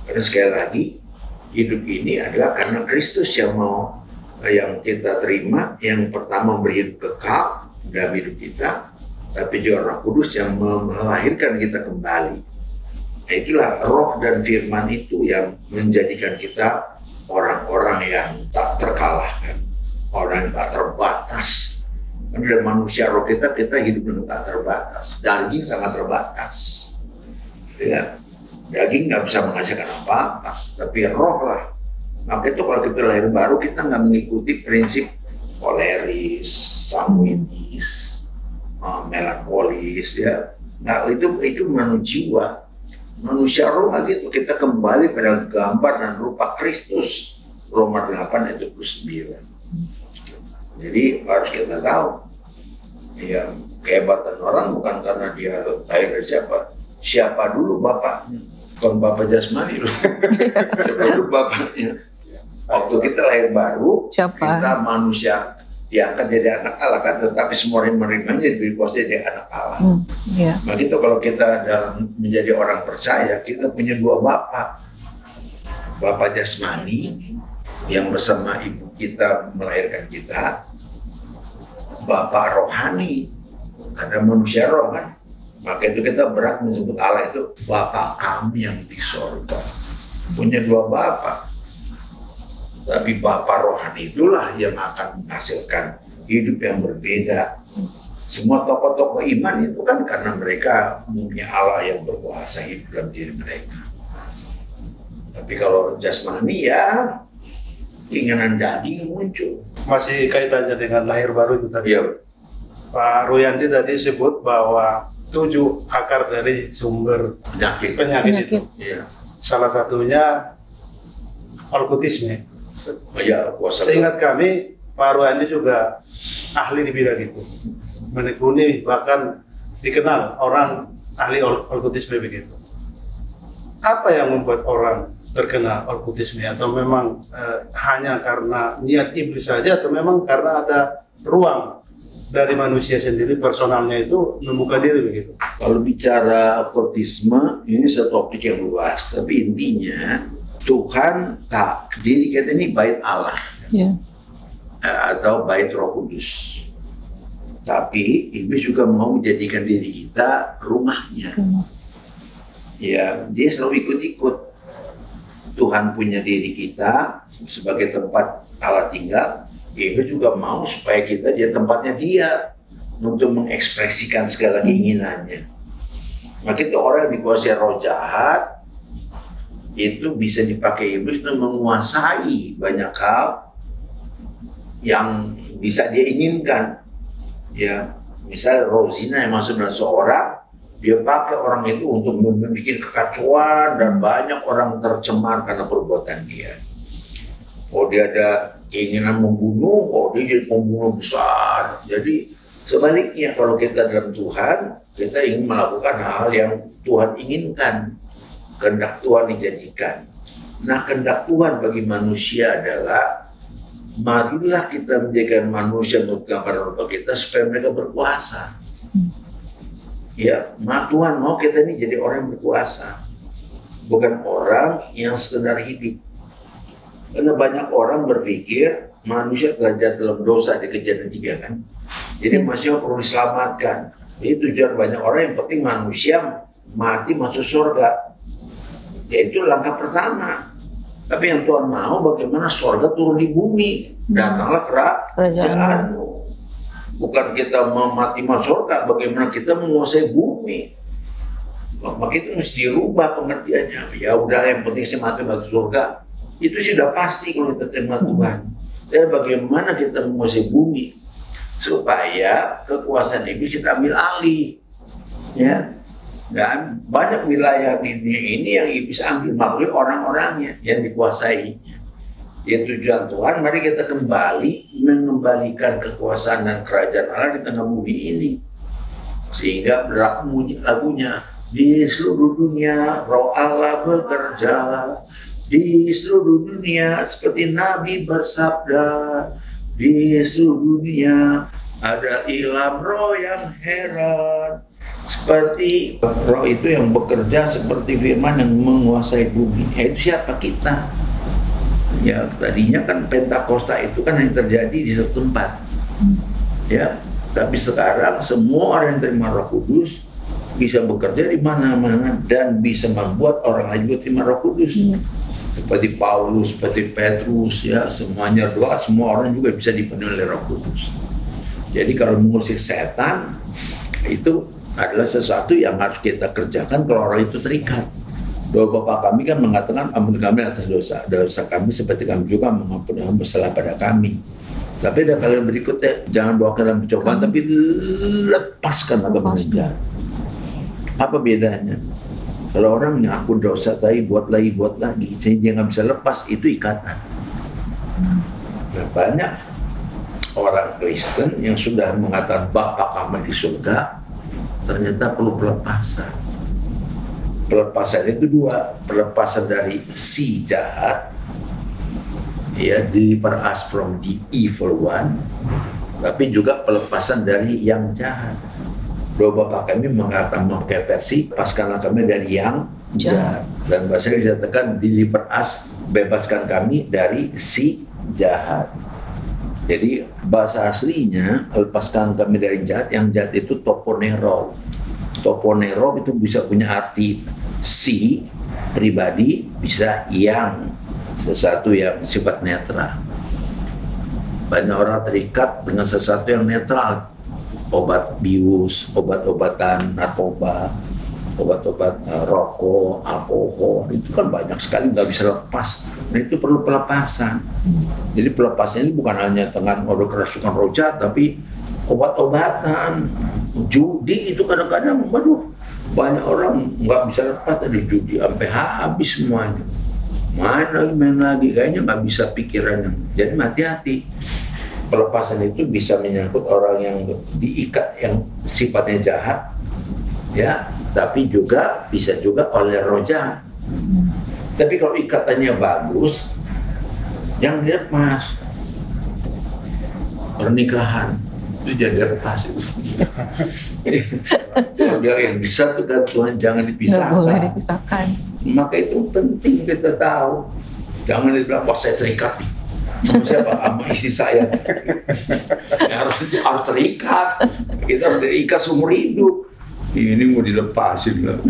Karena sekali lagi, hidup ini adalah karena Kristus yang kita terima, yang pertama memberi hidup kekal dalam hidup kita, tapi juga Roh Kudus yang melahirkan kita kembali. Nah, itulah roh dan firman itu yang menjadikan kita orang-orang yang tak terkalahkan, orang yang tak terbatas. Karena dari manusia roh kita hidup dengan tak terbatas. Daging sangat terbatas. Ya, daging nggak bisa menghasilkan apa-apa, tapi roh lah. Maka itu kalau kita lahir baru, kita nggak mengikuti prinsip koleris, sanguinis, melankolis, ya. Nah itu menurut jiwa. Manusia roh gitu, kita kembali pada gambar dan rupa Kristus. Roma 8 ayat 29. Jadi harus kita tahu, ya, kehebatan orang bukan karena dia lahir dari siapa dulu bapaknya, bukan bapak jasmani loh. Siapa dulu bapaknya. Waktu kita lahir baru, kita manusia diangkat jadi anak Allah kan, tetapi semua orang menerimanya diberi kuasa jadi anak Allah. Begitu kalau kita dalam menjadi orang percaya, kita punya dua bapak. Bapak jasmani yang bersama ibu kita melahirkan kita, bapak rohani karena manusia roh kan. Maka itu kita berat menyebut Allah itu Bapa kami yang di sorga. Punya dua bapak. Tapi Bapa rohani itulah yang akan menghasilkan hidup yang berbeda. Semua tokoh-tokoh iman itu kan karena mereka punya Allah yang berkuasa hidup dalam diri mereka. Tapi kalau jasmani ya keinginan daging muncul. Masih kaitannya dengan lahir baru itu tadi. Ya. Pak Ruyandi tadi sebut bahwa 7 akar dari sumber penyakit. Itu. Ya. Salah satunya alkoholisme. Ya, seingat kami, Pak Ruyandi juga ahli di bidang itu. Menekuni bahkan dikenal orang ahli alkoholisme begitu. Apa yang membuat orang terkena alkoholisme? Atau memang hanya karena niat iblis saja, atau memang karena ada ruang dari manusia sendiri, personalnya itu membuka diri begitu? Kalau bicara alkoholisme, ini satu topik yang luas, tapi intinya Tuhan tak, diri kita ini bait Allah, atau bait Roh Kudus. Tapi iblis juga mau menjadikan diri kita rumahnya. Ya, dia selalu ikut-ikut. Tuhan punya diri kita sebagai tempat Allah tinggal. Iblis juga mau supaya kita jadi tempatnya dia untuk mengekspresikan segala keinginannya. Maka itu orang yang dikuasai roh jahat itu bisa dipakai iblis untuk menguasai banyak hal yang bisa dia inginkan. Ya, misalnya roh zina yang masuk dalam seorang, dia pakai orang itu untuk membuat kekacauan dan banyak orang tercemar karena perbuatan dia. Oh, dia ada keinginan membunuh, oh dia jadi pembunuh besar. Jadi sebaliknya kalau kita dalam Tuhan, kita ingin melakukan hal yang Tuhan inginkan, kehendak Tuhan dijadikan. Nah, kehendak Tuhan bagi manusia adalah marilah kita menjadikan manusia untuk gambaran rupa kita supaya mereka berkuasa. Ya, Tuhan mau kita ini jadi orang yang berkuasa, bukan orang yang sekedar hidup. Karena banyak orang berpikir manusia telah jatuh dalam dosa di Kejadian 3 kan. Jadi manusia perlu diselamatkan. Itu tujuan banyak orang, yang penting manusia mati masuk surga. Yaitu langkah pertama. Tapi yang Tuhan mau bagaimana surga turun di bumi. Datanglah kerajaanmu. Bukan kita mati masuk surga, bagaimana kita menguasai bumi. Maka itu mesti dirubah pengertiannya. Ya udah, yang penting saya mati masuk surga. Itu sudah pasti kalau kita terima Tuhan. Dan bagaimana kita menguasai bumi supaya kekuasaan iblis kita ambil alih, ya. Dan banyak wilayah di dunia ini yang iblis ambil melalui orang-orangnya yang dikuasai. Ya, tujuan Tuhan, mari kita kembali mengembalikan kekuasaan dan kerajaan Allah di tengah bumi ini. Sehingga berlaku lagunya, di seluruh dunia Roh Allah bekerja. Di seluruh dunia seperti Nabi bersabda, di seluruh dunia ada ilham roh yang heran. Seperti roh itu yang bekerja seperti firman yang menguasai bumi. Itu siapa? Kita. Ya, tadinya kan Pentakosta itu kan yang terjadi di satu tempat. Ya, tapi sekarang semua orang yang terima Roh Kudus bisa bekerja di mana-mana dan bisa membuat orang lain juga terima Roh Kudus. Seperti Paulus, seperti Petrus, ya, semuanya doa, semua orang juga bisa dipenuhi oleh Roh Kudus. Jadi kalau mengusir setan itu adalah sesuatu yang harus kita kerjakan kalau orang itu terikat. Doa Bapa kami kan mengatakan ampuni kami atas dosa kami seperti kami juga mengampuni yang bersalah pada kami. Tapi ada kalian berikutnya, jangan bawa ke dalam pencobaan, tapi lepaskan agama mengejar. Apa bedanya? Kalau orang mengaku dosa tadi buat lagi, sehingga dia nggak bisa lepas, itu ikatan. Nah, banyak orang Kristen yang sudah mengatakan Bapa kami di surga, ternyata perlu pelepasan. Pelepasan itu dua, pelepasan dari si jahat, ya, deliver us from the evil one, tapi juga pelepasan dari yang jahat. Doa Bapak kami mengatakan memakai versi lepaskanlah kami dari yang jahat. Dan bahasa dikatakan deliver us, bebaskan kami dari si jahat. Jadi bahasa aslinya lepaskan kami dari jahat. Yang jahat itu toponero. Toponero itu bisa punya arti si pribadi, bisa yang sesuatu yang sifat netral. Banyak orang terikat dengan sesuatu yang netral. Obat bius, obat-obatan narkoba, obat-obat rokok, alkohol, itu kan banyak sekali nggak bisa lepas. Nah itu perlu pelepasan. Jadi pelepasan ini bukan hanya dengan obat kerasukan roja, tapi obat-obatan, judi itu kadang-kadang, waduh, banyak orang nggak bisa lepas dari judi sampai habis semuanya. Main lagi, kayaknya nggak bisa pikirannya. Jadi hati-hati. Pelepasan itu bisa menyangkut orang yang diikat yang sifatnya jahat, ya, tapi juga bisa juga oleh roh jahat. Tapi kalau ikatannya bagus, yang dilepas. Pernikahan itu jadi lepas. Kalau dia yang disatukan Tuhan jangan dipisahkan. Nggak boleh dipisahkan. Maka itu penting kita tahu. Jangan dibilang, wah saya terikat nih. Sama siapa? Sama istri saya. Ya, harus terikat. Kita harus terikat seumur hidup. Ini mau dilepasin kan?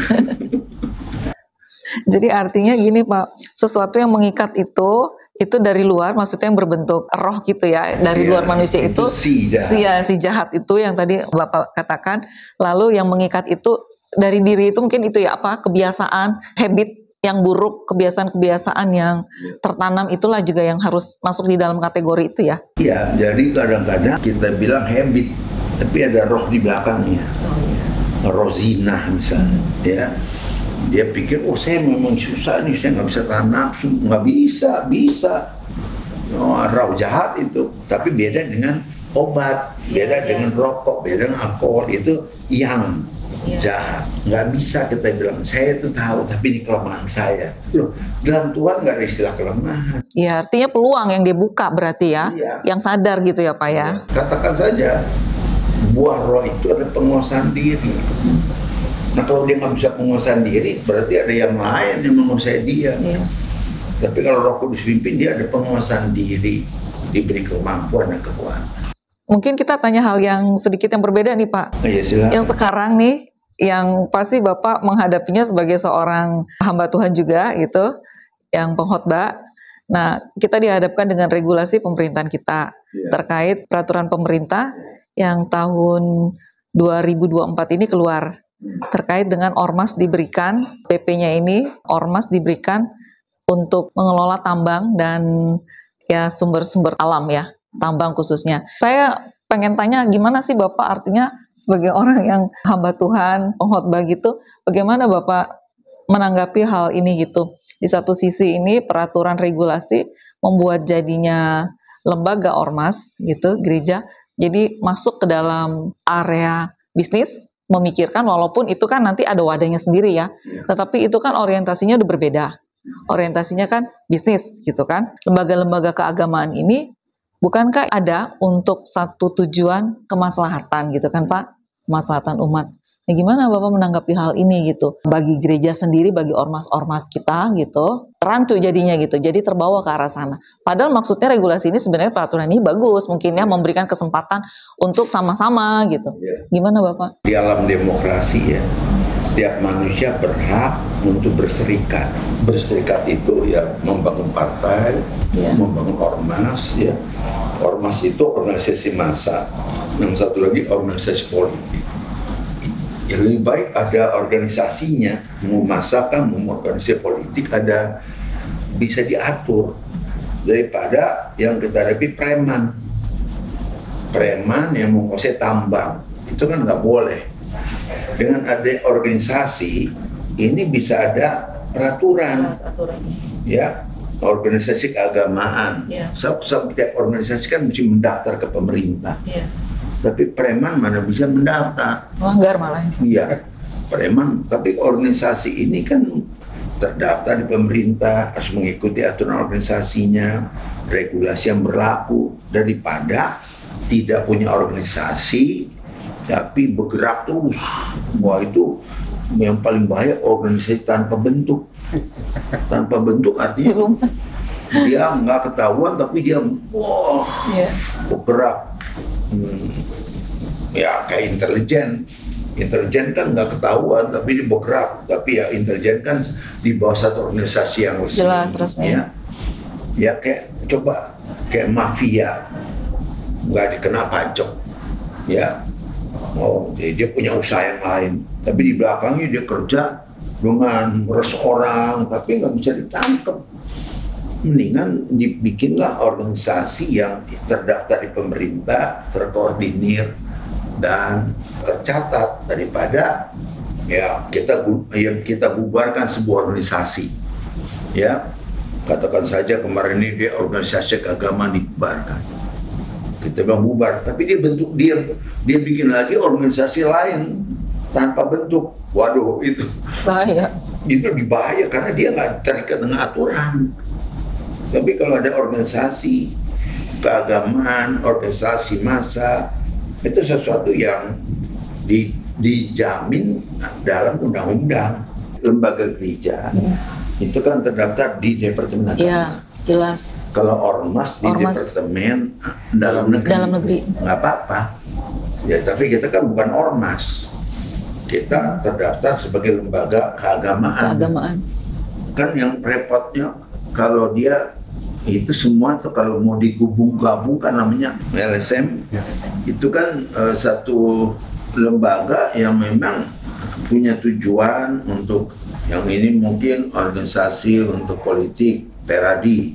Jadi artinya gini Pak, sesuatu yang mengikat itu dari luar, maksudnya yang berbentuk roh gitu ya, dari luar manusia itu si jahat. Si jahat itu yang tadi Bapak katakan. Lalu yang mengikat itu dari diri itu mungkin itu ya apa, kebiasaan, habit yang buruk, kebiasaan-kebiasaan yang tertanam itulah juga yang harus masuk di dalam kategori itu ya. Iya, jadi kadang-kadang kita bilang habit, tapi ada roh di belakangnya. Roh zina misalnya, ya. Dia pikir, oh saya memang susah nih, saya nggak bisa tahan nafsu, nggak bisa. Oh, roh jahat itu, tapi beda dengan obat, beda dengan rokok, beda dengan alkohol, itu yang jahat. Nggak bisa kita bilang, saya itu tahu, tapi ini kelemahan saya. Loh, dalam Tuhan nggak ada istilah kelemahan. Ya, artinya peluang yang dibuka berarti ya, yang sadar gitu ya Pak ya. Katakan saja, buah roh itu ada penguasaan diri. Nah kalau dia nggak bisa penguasaan diri, berarti ada yang lain yang menguasai dia. Tapi kalau Roh Kudus pimpin, dia ada penguasaan diri, diberi kemampuan dan kekuatan. Mungkin kita tanya hal yang sedikit yang berbeda nih Pak. Iya, silakan. Yang sekarang nih, yang pasti Bapak menghadapinya sebagai seorang hamba Tuhan juga gitu, yang pengkhotbah. Nah, kita dihadapkan dengan regulasi pemerintahan kita terkait peraturan pemerintah yang tahun 2024 ini keluar terkait dengan ormas diberikan, PP-nya ini ormas diberikan untuk mengelola tambang dan ya sumber-sumber alam ya, tambang khususnya. Saya pengen tanya gimana sih Bapak artinya sebagai orang yang hamba Tuhan, pengkhotbah gitu, bagaimana Bapak menanggapi hal ini gitu? Di satu sisi ini peraturan regulasi membuat jadinya lembaga ormas gitu, gereja, jadi masuk ke dalam area bisnis, memikirkan walaupun itu kan nanti ada wadahnya sendiri ya, tetapi itu kan orientasinya udah berbeda. Orientasinya kan bisnis gitu kan. Lembaga-lembaga keagamaan ini bukankah ada untuk satu tujuan kemaslahatan gitu kan Pak? Kemaslahatan umat. Nah, gimana Bapak menanggapi hal ini gitu? Bagi gereja sendiri, bagi ormas-ormas kita gitu, rancu jadinya gitu, jadi terbawa ke arah sana. Padahal maksudnya regulasi ini sebenarnya peraturan ini bagus, mungkin ya memberikan kesempatan untuk sama-sama gitu. Gimana Bapak? Di alam demokrasi ya, setiap manusia berhak untuk berserikat. Berserikat itu ya membangun partai, membangun ormas ya. Ormas itu organisasi massa, yang satu lagi organisasi politik. Ya lebih baik ada organisasinya, mau masakan, mau organisasi politik ada bisa diatur daripada yang kita hadapi preman yang menguasai tambang, itu kan nggak boleh. Dengan ada organisasi ini bisa ada peraturan, ya organisasi keagamaan. Setiap organisasi kan mesti mendaftar ke pemerintah. Tapi preman mana bisa mendaftar? Melanggar malah. Iya, preman. Tapi organisasi ini kan terdaftar di pemerintah, harus mengikuti aturan organisasinya, regulasi yang berlaku, daripada tidak punya organisasi tapi bergerak terus. Wah, itu yang paling bahaya, organisasi tanpa bentuk. Tanpa bentuk artinya dia nggak ketahuan tapi dia bergerak. Ya kayak intelijen kan nggak ketahuan tapi dia bergerak. Tapi ya intelijen kan di bawah satu organisasi yang resmi. Jelas, resmi. Ya kayak coba kayak mafia, nggak dikena pajak, ya. Oh, dia punya usaha yang lain, tapi di belakangnya dia kerja dengan meres orang, tapi nggak bisa ditangkap. Mendingan dibikinlah organisasi yang terdaftar di pemerintah, terkoordinir dan tercatat, daripada ya kita bubarkan sebuah organisasi. Ya, katakan saja kemarin ini dia organisasi keagamaan dibubarkan. Kita bilang bubar, tapi dia bikin lagi organisasi lain tanpa bentuk. Waduh, itu bahaya. Itu dibahaya karena dia nggak terikat dengan aturan. Tapi kalau ada organisasi keagamaan, organisasi massa, itu sesuatu yang dijamin dalam undang-undang. Lembaga gereja itu kan terdaftar di Departemen Agama. Iya, jelas. Kalau ormas di Departemen dalam negeri nggak apa-apa. Ya, tapi kita kan bukan ormas. Kita terdaftar sebagai lembaga keagamaan. Kan yang repotnya kalau dia itu semua tuh kalau mau digabungkan namanya LSM. Itu kan satu lembaga yang memang punya tujuan untuk yang ini mungkin organisasi untuk politik, Peradi,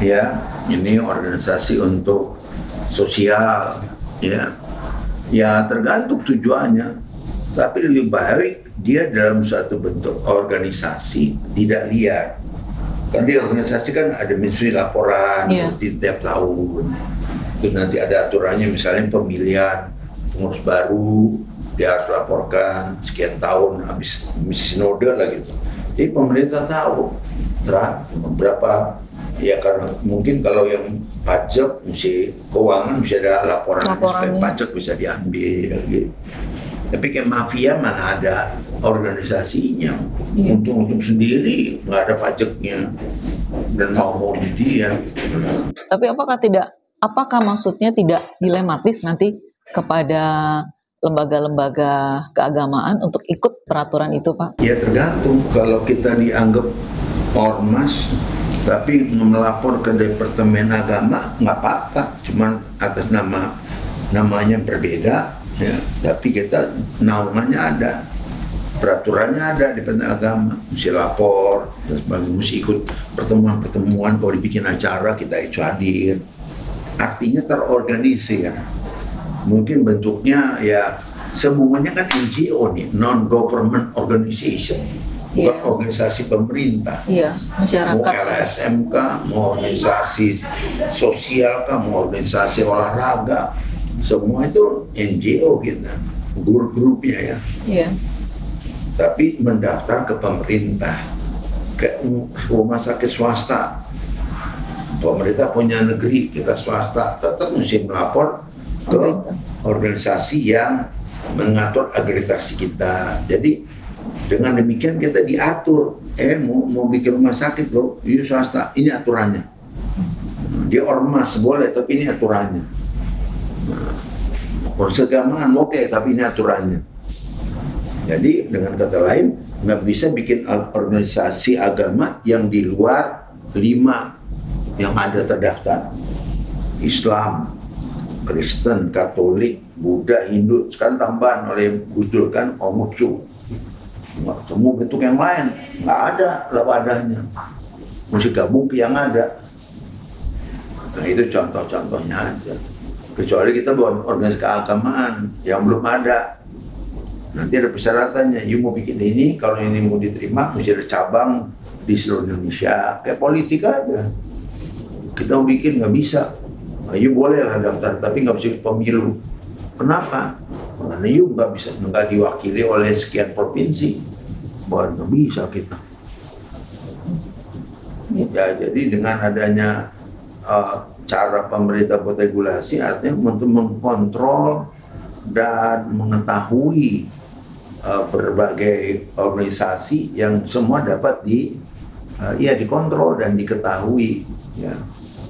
ya, ini organisasi untuk sosial, ya tergantung tujuannya. Tapi lebih baik dia dalam suatu bentuk organisasi tidak liar. Kan di organisasi kan ada mesti laporan tiap tahun. Itu nanti ada aturannya, misalnya pemilihan pengurus baru dia harus laporkan sekian tahun habis sinode lah gitu. Jadi pemerintah tahu berapa, ya karena mungkin kalau yang pajak mesti keuangan bisa ada laporan supaya pajak bisa diambil gitu. Tapi kayak mafia mana ada organisasinya, untung sendiri, nggak ada pajaknya dan mau dia. Tapi apakah maksudnya tidak dilematis nanti kepada lembaga-lembaga keagamaan untuk ikut peraturan itu, Pak? Ya tergantung. Kalau kita dianggap ormas tapi melapor ke Departemen Agama nggak apa-apa, cuman atas namanya berbeda, ya. Tapi kita naungannya ada, peraturannya ada di Departemen Agama, mesti lapor dan sebagainya, mesti ikut pertemuan-pertemuan. Kalau dibikin acara kita ikut hadir. Artinya terorganisir. Mungkin bentuknya ya semuanya kan NGO nih, non-government organization, bukan organisasi pemerintah. Masyarakat. Mau LSM kah, mau organisasi sosial kah, mau organisasi olahraga, semua itu NGO kita, grup-grupnya ya. Tapi mendaftar ke pemerintah, ke rumah sakit swasta. Pemerintah punya negeri, kita swasta, tetap mesti melapor ke organisasi yang mengatur akreditasi kita. Jadi dengan demikian kita diatur. Mau bikin rumah sakit loh, swasta, ini aturannya. Dia ormas boleh, tapi ini aturannya. Persagamaan oke, tapi ini aturannya. Jadi dengan kata lain nggak bisa bikin organisasi agama yang di luar 5 yang ada terdaftar. Islam, Kristen, Katolik, Buddha, Hindu, sekarang tambahan oleh Gus Dur kan Konghucu. Semua bentuk yang lain nggak ada wadahnya, mesti gabung ke yang ada. Nah itu contoh-contohnya aja. Kecuali kita buat organisasi keagamaan yang belum ada, nanti ada persyaratannya. You mau bikin ini, kalau ini mau diterima mesti ada cabang di seluruh Indonesia. Kayak politik aja, kita mau bikin nggak bisa. You boleh lah daftar, tapi nggak bisa ikut pemilu. Kenapa? Karena you nggak diwakili oleh sekian provinsi. Bahkan nggak bisa kita. Ya, jadi dengan adanya cara pemerintah buat regulasi artinya untuk mengkontrol dan mengetahui berbagai organisasi yang semua dapat dikontrol dan diketahui. Ya.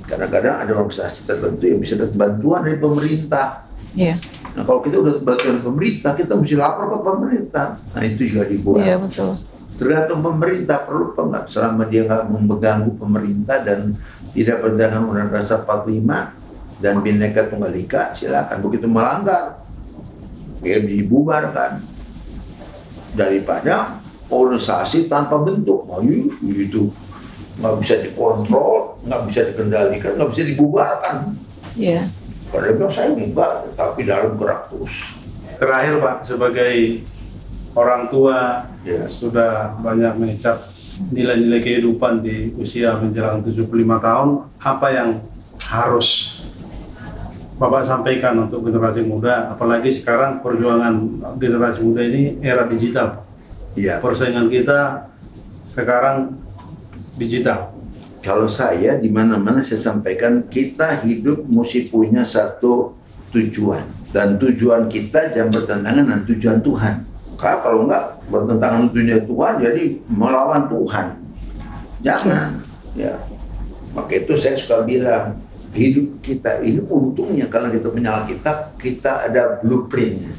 Kadang-kadang ada organisasi tertentu yang bisa dapat bantuan dari pemerintah. Iya. Nah kalau kita udah bantuan pemerintah, kita mesti lapor ke pemerintah. Nah itu juga dibuat. Iya, betul. Tergantung pemerintah perlu apa enggak. Selama dia nggak mengganggu pemerintah dan tidak bertentangan Undang-Undang Dasar 45 dan Bhinneka Tunggal Ika, silakan. Begitu melanggar, dia dibubarkan. Daripada organisasi tanpa bentuk, itu nggak bisa dikontrol, nggak bisa dikendalikan, nggak bisa dibubarkan. Iya. Padahal bilang saya enggak, tapi dalam gerak terus. Terakhir Pak, sebagai orang tua sudah banyak mengecap nilai-nilai kehidupan di usia menjelang 75 tahun, apa yang harus Bapak sampaikan untuk generasi muda, apalagi sekarang perjuangan generasi muda ini era digital. Iya. Persaingan kita sekarang digital. Kalau saya di mana-mana saya sampaikan kita hidup mesti punya satu tujuan, dan tujuan kita jangan bertentangan dengan tujuan Tuhan. Karena kalau enggak bertentangan dengan tujuan Tuhan, jadi melawan Tuhan. Jangan. Ya. Maka itu saya suka bilang hidup kita ini untungnya karena kita punya Alkitab, kita ada blueprintnya.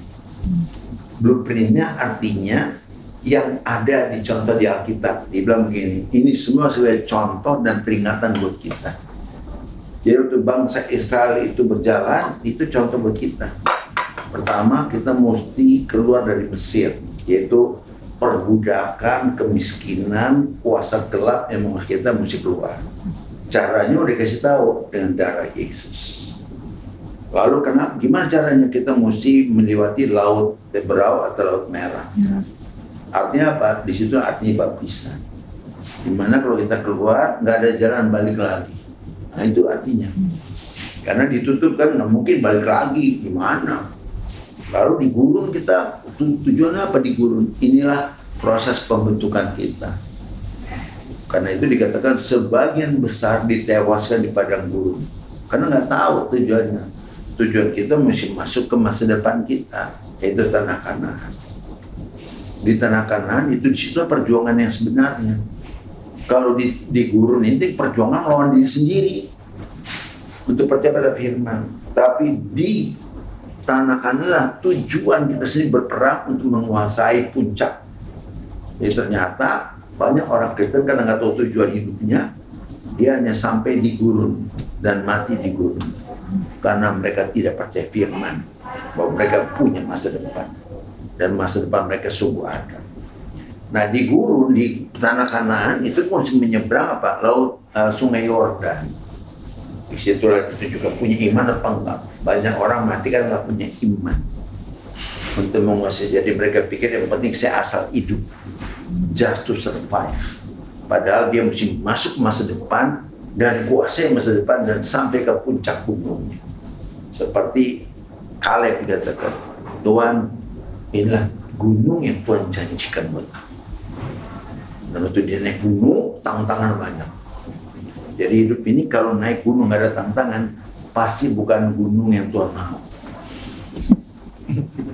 Blueprintnya artinya yang ada di contoh di Alkitab. Dibilang begini, ini semua sebagai contoh dan peringatan buat kita. Jadi untuk bangsa Israel itu berjalan, itu contoh buat kita. Pertama, kita mesti keluar dari Mesir, yaitu perbudakan, kemiskinan, kuasa gelap yang kita mesti keluar. Caranya udah dikasih tahu dengan darah Yesus. Lalu gimana caranya kita mesti melewati laut Teberau atau laut merah? Artinya apa? Di situ artinya baptisan. Dimana kalau kita keluar nggak ada jalan balik lagi. Nah itu artinya. Karena ditutup kan nggak mungkin balik lagi. Gimana? Lalu di gurun kita tujuannya apa di gurun? Inilah proses pembentukan kita. Karena itu dikatakan sebagian besar ditewaskan di padang gurun. Karena nggak tahu tujuannya. Tujuan kita mesti masuk ke masa depan kita, yaitu tanah Kanaan. Di tanah Kanaan itu di situ perjuangan yang sebenarnya. Kalau di gurun ini perjuangan lawan diri sendiri untuk percaya pada firman. Tapi di tanah Kanaan tujuan kita sendiri berperang untuk menguasai puncak. Jadi ternyata banyak orang Kristen karena nggak tahu tujuan hidupnya, dia hanya sampai di gurun dan mati di gurun karena mereka tidak percaya firman bahwa mereka punya masa depan dan masa depan mereka sungguh ada. Nah di gurun di tanah Kanaan itu mesti menyeberang apa? Laut Sungai Yordan. Di situ itu juga punya iman apa enggak? Banyak orang mati kan nggak punya iman untuk menguasai. Jadi mereka pikir yang penting saya asal hidup, just to survive. Padahal dia mesti masuk masa depan dan kuasai masa depan dan sampai ke puncak gunungnya. Seperti Kaleb dikatakan, Tuhan inilah gunung yang Tuhan janjikan buat aku. Dan waktu dia naik gunung, tantangan banyak. Jadi hidup ini kalau naik gunung nggak ada tantangan, pasti bukan gunung yang Tuhan mau.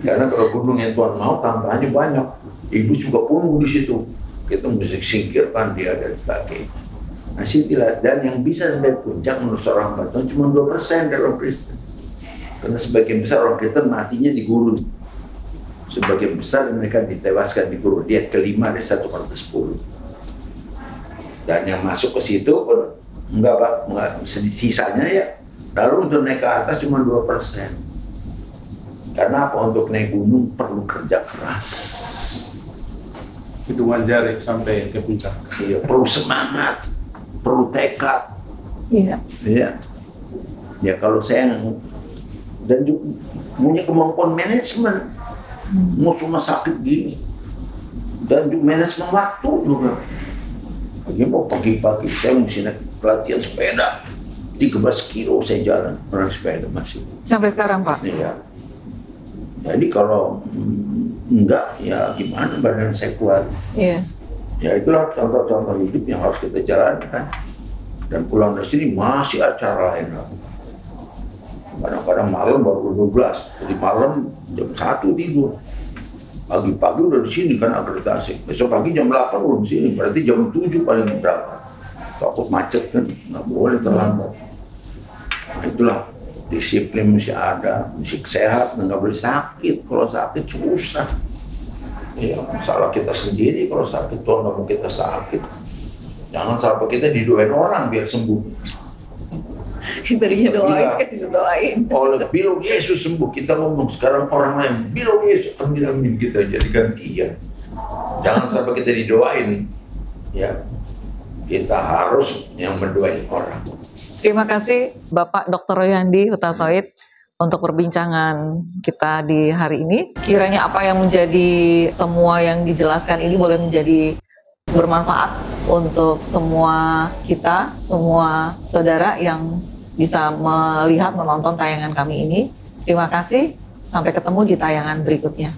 Karena kalau gunung yang Tuhan mau, tantangannya banyak. Ibu juga penuh di situ. Kita mesti singkirkan dia dan sebagainya. Nah, situlah. Dan yang bisa sampai puncak menurut seorang Tuhan cuma 2% dari orang Kristen. Karena sebagian besar orang Kristen matinya di gurun. Sebagian besar mereka ditewaskan di gurun. Dia kelima dari 1/10. Dan yang masuk ke situ pun enggak sisanya ya. Lalu untuk naik ke atas cuma 2%. Karena apa? Untuk naik gunung perlu kerja keras. Hitungan jari sampai ke puncak. Iya, perlu semangat, perlu tekad. Iya. Iya. Ya kalau saya dan juga punya kemampuan manajemen, musuh rumah sakit gini, dan juga manajemen waktu juga. Bagaimana pagi-pagi saya mesti naik latihan sepeda 13 kilo saya jalan orang sepeda masih. Sampai sekarang Pak? Iya. Jadi kalau enggak, ya gimana badan saya kuat. Iya. Ya itulah contoh-contoh hidup yang harus kita jalankan. Dan pulang dari sini masih acara lain. Kadang-kadang malam baru 12, jadi malam jam 1 tidur. Pagi-pagi udah di sini kan akreditasi. Besok pagi jam 8 udah di sini, berarti jam 7 paling berapa. Takut macet kan, nggak boleh terlambat. Nah itulah, disiplin mesti ada, mesti sehat, nggak boleh sakit. Kalau sakit susah. Ya, salah kita sendiri kalau sakit, Tuhan nggak mau kita sakit. Jangan sampai kita didoain orang biar sembuh. Tadinya doain, sekarang didoain. Oleh bilang Yesus sembuh, kita ngomong sekarang orang lain bilang Yesus, amin kita jadi gantian. Jangan sampai kita didoain, ya. Kita harus yang mendoain orang. Terima kasih Bapak Dr. Royandi Hutasoid untuk perbincangan kita di hari ini. Kiranya apa yang menjadi semua yang dijelaskan ini boleh menjadi bermanfaat untuk semua kita, semua saudara yang bisa melihat, menonton tayangan kami ini. Terima kasih, sampai ketemu di tayangan berikutnya.